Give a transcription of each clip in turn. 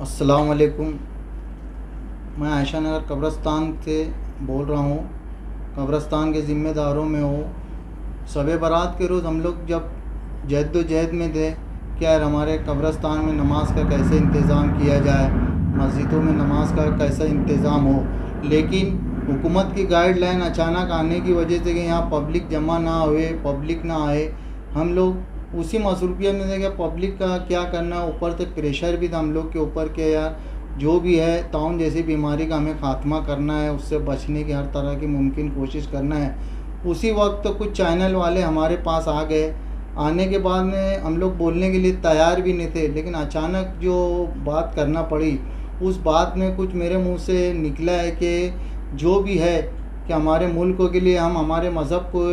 अस्सलाम वालेकुम। मैं आयशा नगर कब्रस्तान से बोल रहा हूँ। कब्रस्तान के ज़िम्मेदारों में हूँ। शब बारात के रोज़ हम लोग जब जद्दोजहद में थे कि यार हमारे कब्रस्तान में नमाज का कैसे इंतज़ाम किया जाए, मस्जिदों में नमाज का कैसा इंतज़ाम हो, लेकिन हुकूमत की गाइडलाइन अचानक आने की वजह से कि यहाँ पब्लिक जमा ना हुए, पब्लिक ना आए, हम लोग उसी मसरूफियत में थे कि पब्लिक का क्या करना। ऊपर से प्रेशर भी था हम लोग के ऊपर के यार जो भी है ताउन जैसी बीमारी का हमें ख़ात्मा करना है, उससे बचने की हर तरह की मुमकिन कोशिश करना है। उसी वक्त तो कुछ चैनल वाले हमारे पास आ गए। आने के बाद में हम लोग बोलने के लिए तैयार भी नहीं थे, लेकिन अचानक जो बात करना पड़ी उस बात में कुछ मेरे मुंह से निकला है कि जो भी है कि हमारे मुल्क के लिए हम हमारे मज़हब को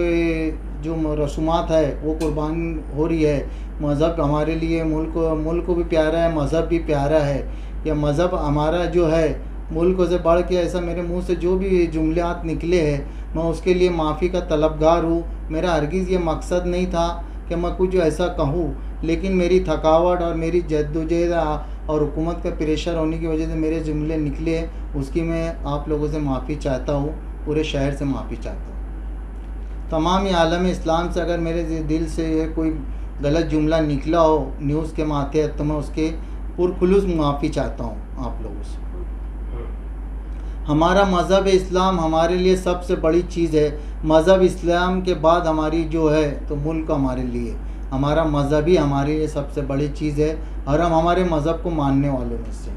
जो रसूमात है वो कुर्बान हो रही है। मज़हब हमारे लिए मुल्क भी प्यारा है, मज़हब भी प्यारा है। या मज़हब हमारा जो है मुल्क से बढ़ के, ऐसा मेरे मुंह से जो भी जुमलात निकले हैं मैं उसके लिए माफ़ी का तलबगार हूँ। मेरा हरगिज़ ये मकसद नहीं था कि मैं कुछ ऐसा कहूँ, लेकिन मेरी थकावट और मेरी जद्दोजहद और हुकूमत का प्रेशर होने की वजह से मेरे जुमले निकले, उसकी मैं आप लोगों से माफ़ी चाहता हूँ, पूरे शहर से माफ़ी चाहता हूँ। तमाम आलम इस्लाम से अगर मेरे दिल से ये कोई गलत जुमला निकला हो न्यूज़ के माथे तो मैं उसके पुरखुलूस माफ़ी चाहता हूँ आप लोगों से। हमारा मज़हब इस्लाम हमारे लिए सबसे बड़ी चीज़ है। मज़हब इस्लाम के बाद हमारी जो है तो मुल्क हमारे लिए, हमारा मज़हब ही हमारे लिए सबसे बड़ी चीज़ है और हम हमारे मज़हब को मानने वालों में से।